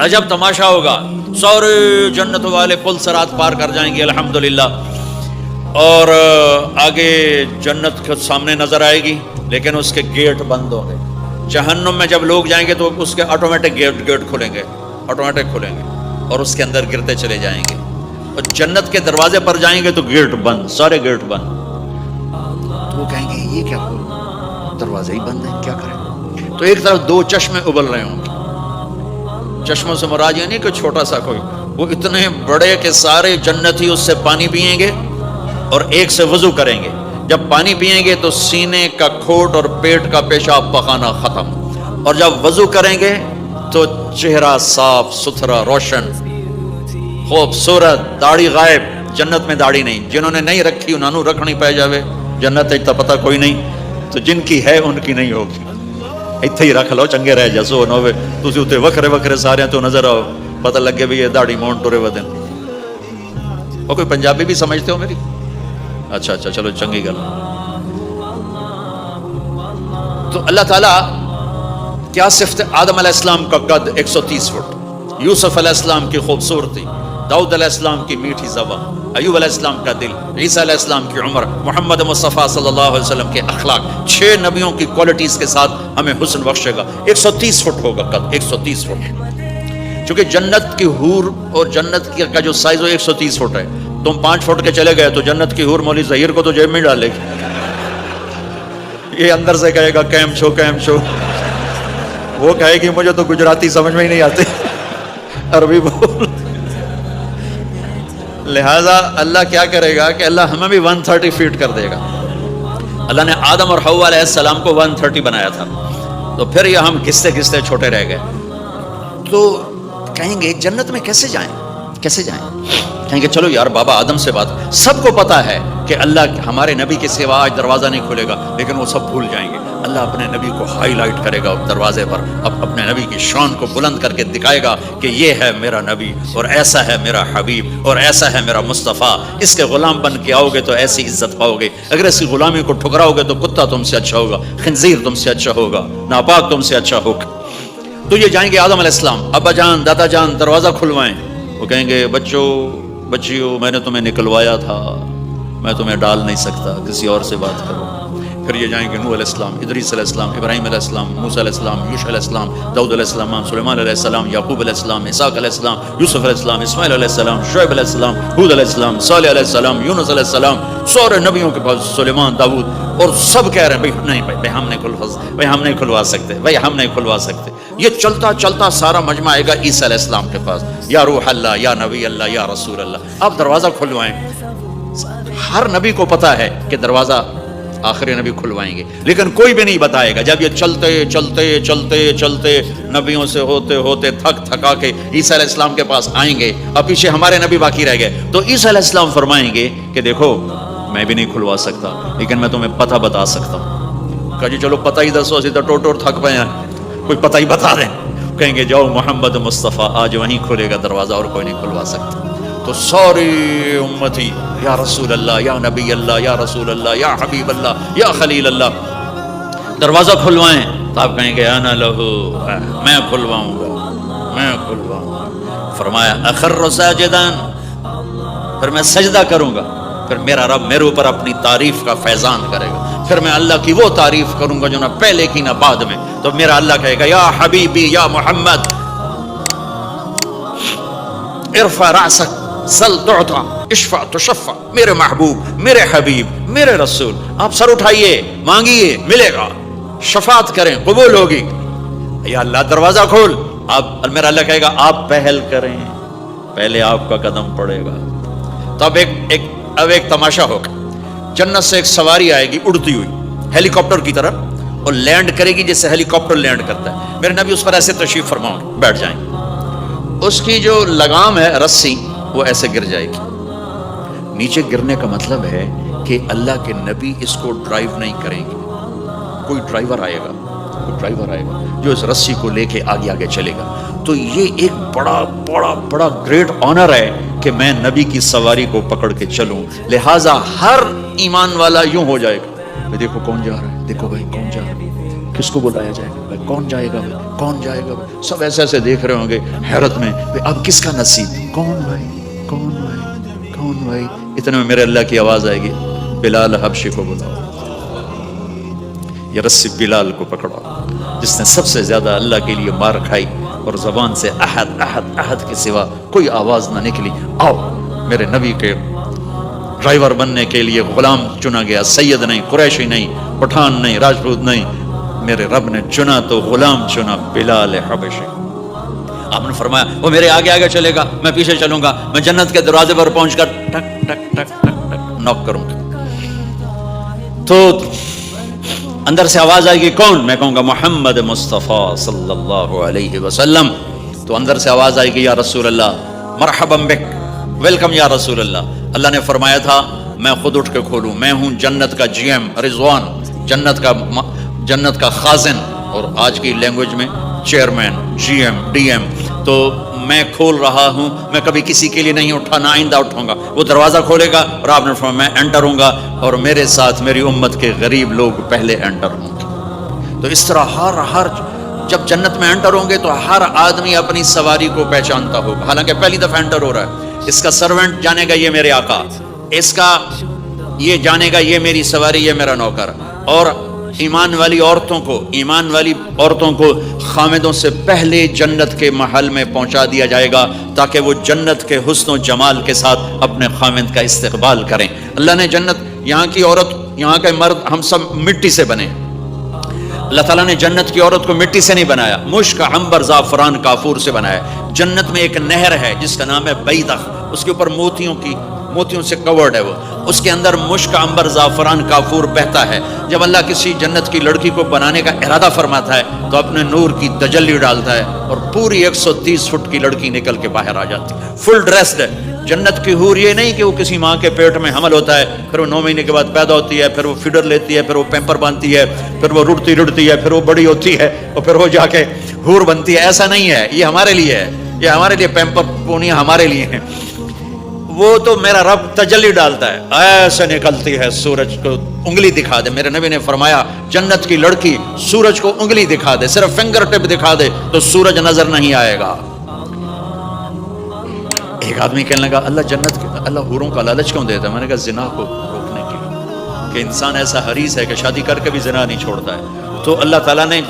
عجب تماشا ہوگا، سارے جنت والے پل صراط پار کر جائیں گے الحمدللہ، اور آگے جنت کے سامنے نظر آئے گی لیکن اس کے گیٹ بند ہوں گے۔ جہنم میں جب لوگ جائیں گے تو اس کے آٹومیٹک گیٹ کھلیں گے، آٹومیٹک کھلیں گے اور اس کے اندر گرتے چلے جائیں گے، اور جنت کے دروازے پر جائیں گے تو گیٹ بند، سارے گیٹ بند۔ تو وہ کہیں گے یہ کیا ہوا، دروازے ہی بند ہیں، کیا کریں؟ تو ایک طرف دو چشمے ابل رہے ہوں گے، چشموں سے مراد یہ نہیں کہ چھوٹا سا کوئی، وہ اتنے بڑے کہ سارے جنتی اس سے پانی پئیں گے اور ایک سے وضو کریں گے۔ جب پانی پئیں گے تو سینے کا کھوٹ اور پیٹ کا پیشاب پخانا ختم، اور جب وضو کریں گے تو چہرہ صاف ستھرا روشن خوبصورت، داڑھی غائب، جنت میں داڑھی نہیں، جنہوں نے نہیں رکھی انہوں نے رکھنی پہ جاوے، جنت ایک تو پتہ کوئی نہیں، تو جن کی ہے ان کی نہیں ہوگی، اتھے ہی رکھ لو چنگے رہ جسو نوے تسی اتنے وکھرے وکھرے سارے تو نظر آؤ، پتہ لگے بھی یہ داڑھی مون ٹورے ودن۔ وہ کوئی پنجابی بھی سمجھتے ہو میری؟ اچھا چلو چنگی گل۔ تو اللہ تعالیٰ کیا صفت، آدم علیہ السلام کا قد 130 فٹ، یوسف علیہ السلام کی خوبصورتی، داؤد علیہ السلام کی میٹھی زبان، ایوب علیہ السلام کا دل، عیسیٰ علیہ السلام کی عمر، محمد مصطفیٰ صلی اللہ علیہ وسلم کے اخلاق، 6 نبیوں کی کوالٹیز کے ساتھ ہمیں حسن بخشے گا۔ 130 فٹ ہوگا قد، 130 فٹ، چونکہ جنت کی حور اور جنت کا جو سائز ہو 130 فٹ ہے، تم 5 فٹ کے چلے گئے تو جنت کی حور مولوی ظہیر کو تو جیب میں ڈالے گی، یہ اندر سے کہے گا کیم شو، وہ کہے گی مجھے تو گجراتی سمجھ میں ہی نہیں آتے، عربی بول۔ لہذا اللہ کیا کرے گا کہ اللہ ہمیں بھی 130 فیٹ کر دے گا۔ اللہ نے آدم اور حوا علیہ السلام کو 130 بنایا تھا، تو پھر یہ ہم گھستے گھستے چھوٹے رہ گئے۔ تو کہیں گے جنت میں کیسے جائیں؟ کہیں گے چلو یار بابا آدم سے بات، سب کو پتا ہے کہ اللہ ہمارے نبی کے سوا آج دروازہ نہیں کھلے گا، لیکن وہ سب بھول جائیں گے۔ اللہ اپنے نبی کو ہائی لائٹ کرے گا دروازے پر، اپنے نبی کی شان کو بلند کر کے دکھائے گا کہ یہ ہے میرا نبی، اور ایسا ہے میرا حبیب، اور ایسا ہے میرا مصطفیٰ، اس کے غلام بن کے آؤ گے تو ایسی عزت پاؤ گے، اگر ایسی غلامی کو ٹھکراؤ گے تو کتا تم سے اچھا ہوگا، خنزیر تم سے اچھا ہوگا، ناپاک تم سے اچھا ہوگا۔ تو یہ جائیں گے آدم علیہ السلام، ابا جان دادا جان دروازہ کھلوائیں، وہ کہیں گے بچیوں میں نے تمہیں نکلوایا تھا، میں تمہیں ڈال نہیں سکتا، کسی اور سے بات کرو۔ پھر یہ جائیں گے نوح علیہ السلام، ادریس علیہ السلام، ابراہیم علیہ السلام، موسیٰ علیہ السلام، یوشع علیہ السلام، داؤد علیہ السلام، سلیمان علیہ السلام، یعقوب علیہ السلام، اسحاق علیہ السلام، یوسف علیہ السلام، اسماعیل علیہ السلام، شعیب علیہ السلام، ہود علیہ السلام، صالح علیہ السلام، یونس علیہ السلام، سارے نبیوں کے پاس، سلیمان، داؤد، اور سب کہہ رہے ہیں بھائی ہم نہیں کھلوا سکتے۔ یہ چلتا سارا مجمع آئے گا عیسیٰ علیہ السلام کے پاس، یا روح اللہ، یا نبی اللہ، یا رسول اللہ، آپ دروازہ کھلوائیں۔ ہر نبی کو پتا ہے کہ دروازہ آخری نبی کھلوائیں گے، لیکن کوئی بھی نہیں بتائے گا۔ جب یہ چلتے نبیوں سے ہوتے تھکا کے عیسیٰ علیہ السلام کے پاس آئیں گے، اب پیچھے ہمارے نبی باقی رہ گئے، تو عیسیٰ علیہ السلام فرمائیں گے کہ دیکھو میں بھی نہیں کھلوا سکتا، لیکن میں تمہیں پتہ بتا سکتا ہوں۔ کہا جی چلو پتہ ہی دسو، اسی طرح ٹوٹ تھک پے ہیں، کوئی پتہ ہی بتا دیں۔ کہیں گے جاؤ محمد مصطفیٰ، آج وہیں کھلے گا دروازہ، اور کوئی نہیں کھلوا سکتا۔ تو ساری امتی یا رسول اللہ، یا نبی اللہ، یا رسول اللہ، یا حبیب اللہ، یا خلیل اللہ، دروازہ کھلوائیں۔ تو آپ کہیں گے انا لہو، میں کھلواؤں گا۔ فرمایا اخر ساجداً، پھر میں سجدہ کروں گا، پھر میرا رب میرے اوپر اپنی تعریف کا فیضان کرے گا، پھر میں اللہ کی وہ تعریف کروں گا جو نہ پہلے کی نہ بعد میں۔ تو میرا اللہ کہے گا یا حبیبی یا محمد ارفع رأسک سل تعطا اشفع تشفع، میرے محبوب، میرے حبیب، میرے رسول، آپ سر اٹھائیے، مانگیے، ملے گا، شفاعت کریں، قبول ہوگی۔ یا اللہ دروازہ کھول، آپ، میرا اللہ کہے گا آپ پہل کریں، پہلے آپ کا قدم پڑے گا۔ تو اب ایک تماشا ہوگا، جنت سے ایک سواری آئے گی اڑتی ہوئی ہیلی کاپٹر کی طرح، اور لینڈ کرے گی جیسے ہیلی کاپٹر لینڈ کرتا ہے۔ میرے نبی اس پر ایسے تشریف فرماؤں، بیٹھ جائیں، اس کی جو لگام ہے رسی وہ ایسے گر جائے گی۔ نیچے گرنے کا مطلب ہے کہ اللہ کے نبی اس کو ڈرائیو نہیں کریں گے، کوئی ڈرائیور آئے گا جو اس رسی کو لے کے آگے چلے گا۔ تو یہ ایک بڑا گریٹ آنر ہے کہ میں نبی کی سواری کو پکڑ کے چلوں۔ لہٰذا ہر ایمان والا یوں ہو جائے گا، دیکھو کون جا رہا ہے، دیکھو بھائی کون جا رہا ہے، کس کو بلایا جائے گا، کون جائے گا بھائی, کون جائے گا بھائی. سب ایسے ایسے دیکھ رہے ہوں گے حیرت میں, اب کس کا نصیب, کون بھائی, کون بھائی, کون بھائی. اتنے میں میرے اللہ کی آواز آئے گی, بلال حبشی کو بلاؤ. یہ رسی بلال کو پکڑا جس نے سب سے زیادہ اللہ کے لیے مار کھائی اور زبان سے احد احد احد کے سوا کوئی آواز نہ نکلی. آؤ, میرے نبی کے ڈرائیور بننے کے لیے غلام چنا گیا, سید نہیں, قریشی نہیں, پٹھان نہیں, راجپوت نہیں, میرے رب نے چنا تو غلام چنا, بلال حبشی. آپ نے فرمایا وہ میرے آگے آگے چلے گا, میں پیچھے چلوں گا, میں جنت کے دروازے پر پہنچ کر ٹک ٹک ٹک ٹک ٹک نوک کروں گا. تو اندر سے آواز آئے گی, کون؟ میں کہوں گا محمد مصطفیٰ صلی اللہ علیہ وسلم. تو اندر سے آواز آئے گی, یا رسول اللہ مرحبا بک, ویلکم یا رسول اللہ. اللہ نے فرمایا تھا میں خود اٹھ کے کھولوں, میں ہوں جنت کا جی ایم رضوان, جنت کا خازن, اور آج کی لینگویج میں chairman, G M, D M. تو میں کھول رہا ہوں, میں کبھی کسی کے لیے نہیں اٹھا, نہ آئندہ اٹھوں گا. وہ دروازہ کھولے گا اور آپ نے فرمایا میں انٹر ہوں گا, اور میرے ساتھ میری امت کے غریب لوگ پہلے انٹر ہوں گے. تو اس طرح ہر جب جنت میں انٹر ہوں گے تو ہر آدمی اپنی سواری کو پہچانتا ہوگا. حالانکہ پہلی دفعہ انٹر ہو رہا ہے, اس کا سرونٹ جانے گا یہ میرے آقا, اس کا یہ جانے گا یہ میری سواری, یہ میرا نوکر. اور ایمان والی عورتوں کو خامدوں سے پہلے جنت کے محل میں پہنچا دیا جائے گا تاکہ وہ جنت کے حسن و جمال کے ساتھ اپنے خامد کا استقبال کریں. اللہ نے جنت, یہاں کی عورت, یہاں کے مرد, ہم سب مٹی سے بنے. اللہ تعالیٰ نے جنت کی عورت کو مٹی سے نہیں بنایا, مشک, عنبر, زعفران, کافور سے بنایا. جنت میں ایک نہر ہے جس کا نام ہے بیضہ, اس کے اوپر موتیوں سے کورڈ ہے, وہ اس کے اندر مشک, عنبر, زعفران, کافور بہتا ہے. جب اللہ کسی جنت کی لڑکی کو بنانے کا ارادہ فرماتا ہے تو اپنے نور کی تجلی ڈالتا ہے اور پوری 130 فٹ کی لڑکی نکل کے باہر آ جاتی ہے, فل ڈریسڈ ہے. جنت کی حور یہ نہیں کہ وہ کسی ماں کے پیٹ میں حمل ہوتا ہے, پھر وہ 9 مہینے کے بعد پیدا ہوتی ہے, پھر وہ فیڈر لیتی ہے, پھر وہ پیمپر باندھتی ہے, پھر وہ رڑتی ہے, پھر وہ بڑی ہوتی ہے اور پھر وہ جا کے حور بنتی ہے. ایسا نہیں ہے, یہ ہمارے لیے ہے, یہ ہمارے لیے پیمپر پونیاں ہمارے لیے ہیں. وہ تو میرا رب تجلی ڈالتا ہے, ایسے نکلتی ہے سورج کو انگلی دکھا دے. میرے نبی نے فرمایا جنت کی لڑکی سورج کو انگلی دکھا دے, صرف فنگر ٹپ دکھا دے تو سورج نظر نہیں آئے گا. ایک آدمی کہنے لگا اللہ حوروں کا لالچ کیوں دیتا ہے؟ میں نے کہا زنا کو روکنے کے لیے, کہ انسان ایسا حریص ہے کہ شادی کر کے بھی زنا نہیں چھوڑتا ہے. تو اللہ تعالیٰ نے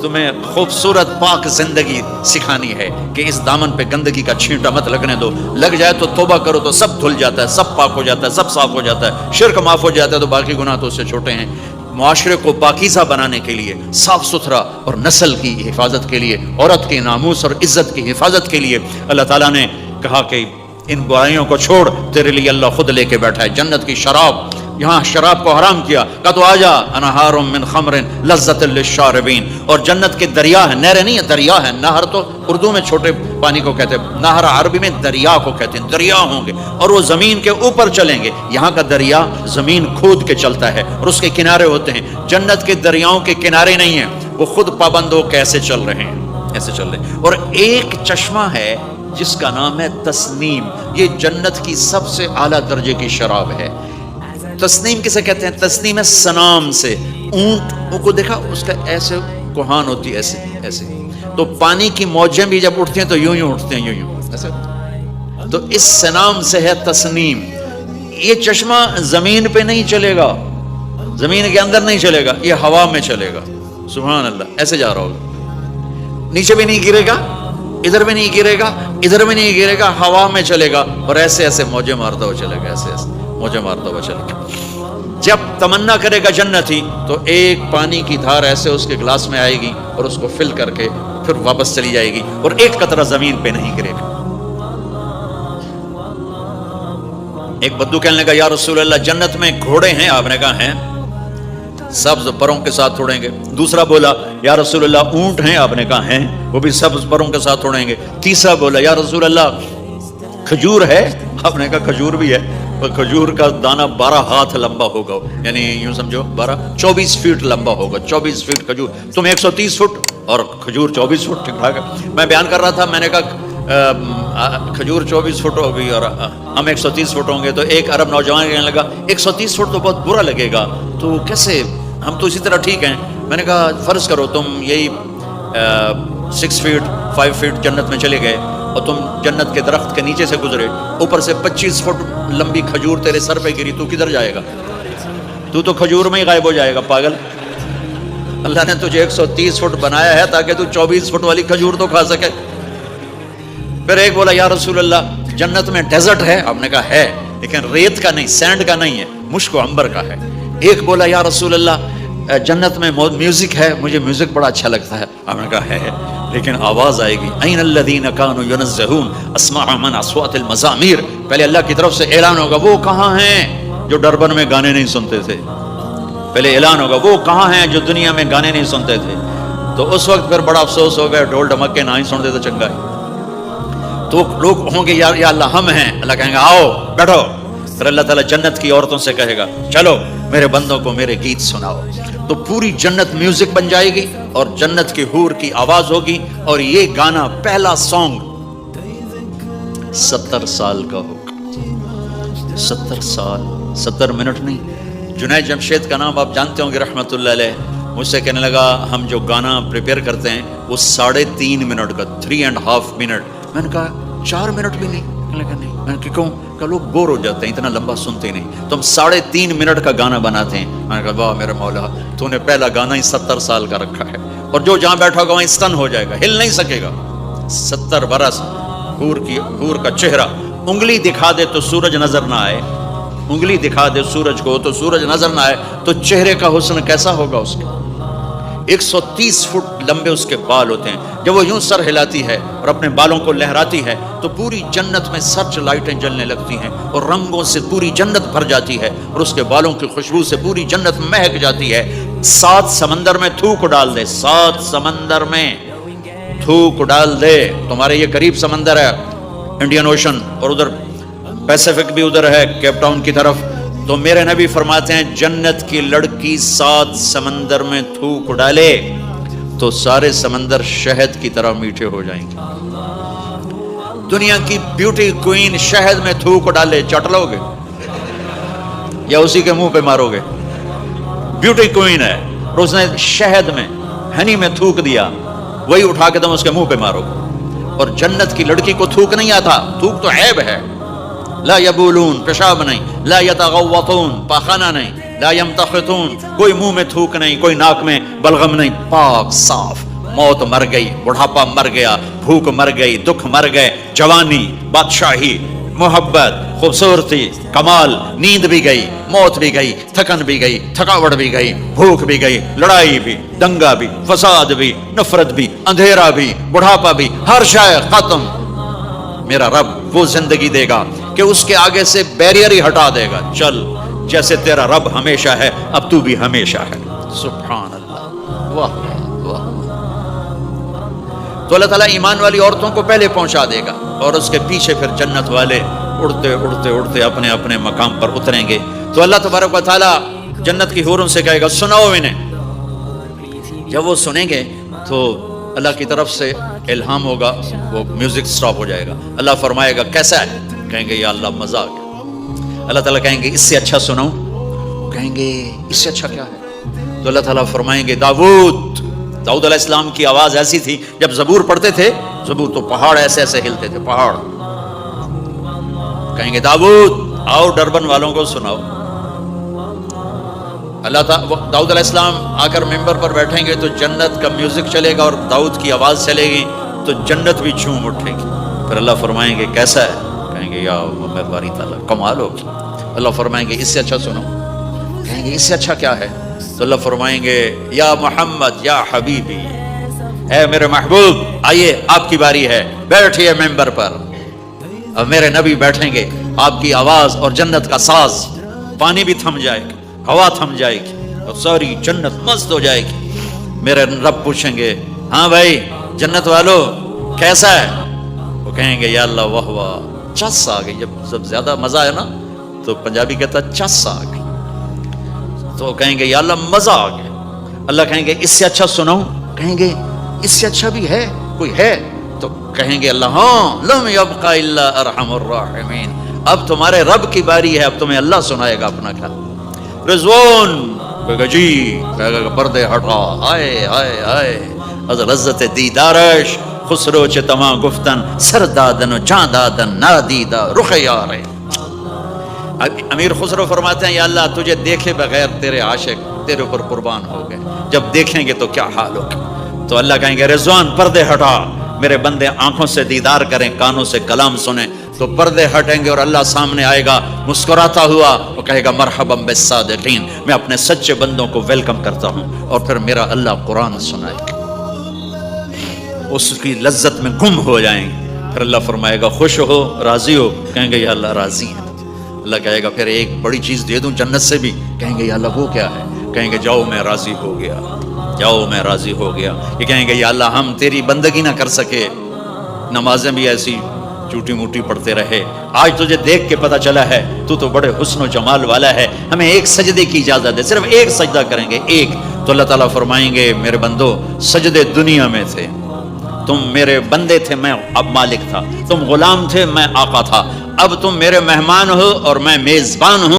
تمہیں خوبصورت پاک زندگی سکھانی ہے کہ اس دامن پہ گندگی کا چھینٹا مت لگنے دو. لگ جائے تو توبہ کرو تو سب دھل جاتا ہے, سب پاک ہو جاتا ہے, سب صاف ہو جاتا ہے, شرک معاف ہو جاتا ہے, تو باقی گناہ تو اس سے چھوٹے ہیں. معاشرے کو پاکیزہ بنانے کے لیے, صاف ستھرا, اور نسل کی حفاظت کے لیے, عورت کے ناموس اور عزت کی حفاظت کے لیے اللہ تعالیٰ نے کہا کہ ان برائیوں کو چھوڑ, تیرے لیے اللہ خود لے کے بیٹھا ہے جنت کی شراب. یہاں شراب کو حرام کیا, کہا تو آجا انہار من خمر لذت للشاربین. اور جنت کے دریا ہے, نہریں نہیں ہے, دریا ہے. نہر تو اردو میں چھوٹے پانی کو کہتے ہیں, نہر عربی میں دریا کو کہتے ہیں. دریا ہوں گے اور وہ زمین کے اوپر چلیں گے. یہاں کا دریا زمین کھود کے چلتا ہے اور اس کے کنارے ہوتے ہیں. جنت کے دریاؤں کے کنارے نہیں ہیں, وہ خود پابند ہو کیسے چل رہے ہیں, ایسے چل رہے ہیں. اور ایک چشمہ ہے جس کا نام ہے تسنیم. یہ جنت کی سب سے اعلیٰ درجے کی شراب ہے. تسنیم کسے کہتے ہیں؟ تسنیم ہے سنام سے. اونٹ کو دیکھا, اس کا ایسے کوہان ہوتی ہے, ایسے. تو پانی کی موجیں بھی جب اٹھتی ہیں تو یوں اٹھتے ہیں, یوں ایسے. تو اس سنام سے ہے تسنیم. یہ چشمہ زمین پہ نہیں چلے گا, زمین کے اندر نہیں چلے گا, یہ ہوا میں چلے گا. سبحان اللہ, ایسے جا رہا ہوگا, نیچے بھی نہیں گرے گا, ادھر بھی نہیں گرے گا, ادھر بھی نہیں گرے گا, ہوا میں چلے گا اور ایسے موجیں مارتا ہوا چلے گا, ایسے موجیں مارتا ہوا چلے گا. جب تمنا کرے گا جنتی تو ایک پانی کی دھار ایسے اس کے گلاس میں آئے گی اور اس کو فل کر کے پھر واپس چلی جائے گی اور ایک قطرہ زمین پہ نہیں گرے گا. ایک بدو کہنے لگا یا رسول اللہ جنت میں گھوڑے ہیں؟ آپ نے کہا ہیں, سبز پروں کے ساتھ اڑیں گے. دوسرا بولا یا رسول اللہ اونٹ ہیں؟ آپ نے کہا ہیں, وہ بھی سبز پروں کے ساتھ اڑیں گے. تیسرا بولا یا رسول اللہ کھجور ہے؟ آپ نے کہا کھجور بھی ہے, اور کھجور کا دانہ 12 ہاتھ لمبا ہوگا, یعنی یوں سمجھو 24 فٹ لمبا ہوگا. 24 فٹ کھجور, تم 130 فٹ اور کھجور 24 فٹ. ٹھیک ٹھاک ہے. میں بیان کر رہا تھا, میں نے کہا کھجور 24 فٹ ہوگی اور ہم 130 فٹ ہوں گے. تو ایک عرب نوجوان کہنے لگا 130 فٹ تو بہت برا لگے گا, تو کیسے, ہم تو اسی طرح ٹھیک ہیں. میں نے کہا فرض کرو تم یہی 6 فیٹ 5 فیٹ جنت میں چلے گئے اور تم جنت کے درخت کے نیچے سے گزرے، اوپر سے 25 فٹ لمبی کھجور تیرے سر پہ گری، تو کدھر جائے گا؟ تو کھجور میں ہی غائب ہو جائے گا پاگل۔ اللہ نے تجھے 130 فٹ بنایا ہے تاکہ تو 24 فٹ والی کھجور تو کھا سکے۔ پھر ایک بولا یا رسول اللہ جنت میں ڈیزرٹ ہے، آپ نے کہا ہے لیکن ریت کا نہیں، سینڈ کا نہیں ہے، مشک و عنبر کا ہے۔ ایک بولا یا رسول اللہ جنت میں میوزک ہے، مجھے میوزک بڑا اچھا لگتا ہے، آپ نے کہا ہے لیکن آواز آئے گی، این الذین کانوا ینزہون اسمع من اصوات المزامیر، پہلے اللہ کی طرف سے اعلان ہوگا وہ کہاں ہیں جو ڈربن میں گانے نہیں سنتے تھے، پہلے اعلان ہوگا وہ کہاں ہیں جو دنیا میں گانے نہیں سنتے تھے۔ تو اس وقت پھر بڑا افسوس ہوگا، ڈھول ڈھمکے نہ ہی سنتے تو چنگا ہے۔ تو لوگ ہوں گے یا اللہ ہم ہیں، اللہ کہیں گا آؤ بیٹھو، پھر اللہ تعالیٰ جنت کی عورتوں سے کہے گا چلو میرے بندوں کو میرے گیت سناؤ، تو پوری جنت میوزک بن جائے گی اور جنت کی حور کی آواز ہوگی، اور یہ گانا پہلا سانگ 70 سال کا ہوگا۔ 70 سال، 70 منٹ نہیں۔ جنید جمشید کا نام آپ جانتے ہوں گے رحمۃ اللہ علیہ، مجھ سے کہنے لگا ہم جو گانا پریپیئر کرتے ہیں وہ 3.5 منٹ کا، 3.5 منٹ۔ میں نے کہا 4 منٹ بھی نہیں؟ نہیں۔ میں نے کہا کہ لوگ بور ہو جاتے ہیں، اتنا لمبا سنتے نہیں، تو ہم 3.5 منٹ کا گانا بناتے ہیں۔ میں نے کہا واہ میرے مولا، تو نے پہلا گانا ہی 70 سال کا رکھا ہے، اور جو جہاں بیٹھا ہوگا وہیں استن ہو جائے گا، ہل نہیں سکے گا۔ 70 برس حور کا چہرہ، انگلی دکھا دے تو سورج نظر نہ آئے، انگلی دکھا دے سورج کو تو سورج نظر نہ آئے، تو چہرے کا حسن کیسا ہوگا اس کے؟ 130 فٹ لمبے اس کے بال ہوتے ہیں، جب وہ یوں سر ہلاتی ہے اور اپنے بالوں کو لہراتی ہے تو پوری جنت میں سرچ لائٹیں جلنے لگتی ہیں اور رنگوں سے پوری جنت بھر جاتی ہے، اور اس کے بالوں کی خوشبو سے پوری جنت مہک جاتی ہے۔ 7 سمندر میں تھوک ڈال دے، 7 سمندر میں تھوک ڈال دے، تمہارے یہ قریب سمندر ہے انڈین اوشن، اور ادھر پیسیفک بھی ادھر ہے کیپ ٹاؤن کی طرف، تو میرے نبی فرماتے ہیں جنت کی لڑکی 7 سمندر میں تھوک ڈالے تو سارے سمندر شہد کی طرح میٹھے ہو جائیں گے۔ دنیا کی بیوٹی کوئین شہد میں تھوک ڈالے، چٹ لو گے یا اسی کے منہ پہ مارو گے؟ بیوٹی کوئین ہے اور اس نے شہد میں ہنی میں تھوک دیا، وہی اٹھا کے تم اس کے منہ پہ مارو گے۔ اور جنت کی لڑکی کو تھوک نہیں آتا، تھوک تو عیب ہے۔ لا یبولون، پیشاب نہیں، لا یتغوطون، پاخانہ نہیں، لا یمتخطون، کوئی منہ میں تھوک نہیں، کوئی ناک میں بلغم نہیں، پاک صاف۔ موت مر گئی، بڑھاپا مر گیا، بھوک مر گئی، دکھ مر گئے، جوانی، بادشاہی، محبت، خوبصورتی، کمال، نیند بھی گئی، موت بھی گئی، تھکن بھی گئی، تھکاوٹ بھی گئی، بھوک بھی گئی، لڑائی بھی، دنگا بھی، فساد بھی، نفرت بھی، اندھیرا بھی، بڑھاپا بھی، ہر شے ختم۔ میرا رب وہ زندگی دے گا کہ اس کے آگے سے بیریئر ہی ہٹا دے گا، چل جیسے تیرا رب ہمیشہ ہے اب تو بھی ہمیشہ ہے۔ سبحان اللہ، واہ واہ۔ تو اللہ تعالیٰ ایمان والی عورتوں کو پہلے پہنچا دے گا اور اس کے پیچھے پھر جنت والے اڑتے اڑتے اڑتے اپنے اپنے مقام پر اتریں گے۔ تو اللہ تبارک و تعالیٰ جنت کی حوروں سے کہے گا سناؤ انہیں۔ جب وہ سنیں گے تو اللہ کی طرف سے الہام ہوگا، وہ میوزک سٹاپ ہو جائے گا۔ اللہ فرمائے گا کیسا ہے؟ کہیں گے یا اللہ مزہ آ گیا۔ اللہ تعالیٰ کہیں گے اس سے اچھا سناؤں؟ کہیں گے اس سے اچھا کیا ہے؟ تو اللہ تعالیٰ فرمائیں گے داؤد علیہ السلام کی آواز ایسی تھی، جب زبور پڑھتے تھے زبور تو پہاڑ ایسے ایسے ہلتے تھے، پہاڑ۔ کہیں گے داؤد آؤ ڈربن والوں کو سناؤ۔ اللہ تعالیٰ داؤد علیہ السلام آ کر ممبر پر بیٹھیں گے تو جنت کا میوزک چلے گا اور داؤد کی آواز چلے گی تو جنت بھی جھوم اٹھے گی۔ پھر اللہ فرمائیں گے کیسا ہے؟ کہیں گے یا مہربانی تعالیٰ کمال ہوگی۔ اللہ فرمائیں گے اس سے اچھا سنو۔ کہیں گے اس سے اچھا کیا ہے؟ تو اللہ فرمائیں گے یا محمد یا حبیبی، اے میرے محبوب آئیے آپ کی باری ہے، بیٹھیے ممبر پر۔ اب میرے نبی بیٹھیں گے، آپ کی آواز اور جنت کا ساز، پانی بھی تھم جائے گا، ہوا تھم جائے گی اور ساری جنت مست ہو جائے گی۔ میرے رب پوچھیں گے ہاں بھائی جنت والو کیسا ہے؟ وہ کہیں گے یا اللہ واہ واہ، چس آ گئی۔ جب زیادہ مزہ ہے نا تو پنجابی کہتا ہے چس آ گئی، تو کہیں گے یا اللہ مزہ آ گیا۔ اللہ کہیں گے اس سے اچھا سناؤں؟ کہیں گے اس سے اچھا بھی ہے، کوئی ہے؟ تو کہیں گے اللہ ہاں لم یبق الا ارحم الراحمین، اب تمہارے رب کی باری ہے، اب تمہیں اللہ سنائے گا اپنا کلام۔ رضوان کہے گا جی، کہے گا پردے ہٹا، ہائے ہائے ہائے از لذت دیدارش خسرو چ تما گفتن سردادن و جاندادن نادیدہ رخ یار. امیر خسرو فرماتے ہیں یا اللہ تجھے دیکھے بغیر تیرے عاشق تیرے اوپر قربان ہو گئے، جب دیکھیں گے تو کیا حال ہوگا. تو اللہ کہیں گے رضوان پردے ہٹا، میرے بندے آنکھوں سے دیدار کریں، کانوں سے کلام سنیں. تو پردے ہٹیں گے اور اللہ سامنے آئے گا مسکراتا ہوا، وہ کہے گا مرحبا بالصادقین، میں اپنے سچے بندوں کو ویلکم کرتا ہوں. اور پھر میرا اللہ قرآن سنائے گا، اس کی لذت میں گم ہو جائیں گے. پھر اللہ فرمائے گا خوش ہو، راضی ہو؟ کہیں گے یا اللہ راضی ہے. اللہ کہے گا پھر ایک بڑی چیز دے دوں جنت سے بھی؟ کہیں گے یا اللہ وہ کیا ہے؟ کہیں گے جاؤ میں راضی ہو گیا، جاؤ میں راضی ہو گیا. یہ کہیں گے یا اللہ ہم تیری بندگی نہ کر سکے، نمازیں بھی ایسی چوٹی موٹی پڑھتے رہے، آج تجھے دیکھ کے پتہ چلا ہے تو بڑے حسن و جمال والا ہے، ہمیں ایک سجدے کی اجازت ہے، صرف ایک سجدہ کریں گے، ایک. تو اللہ تعالیٰ فرمائیں گے میرے بندو سجدے دنیا میں تھے، تم میرے بندے تھے، میں اب مالک تھا، تم غلام تھے، میں آقا تھا، اب تم میرے مہمان ہو اور میں میزبان ہوں.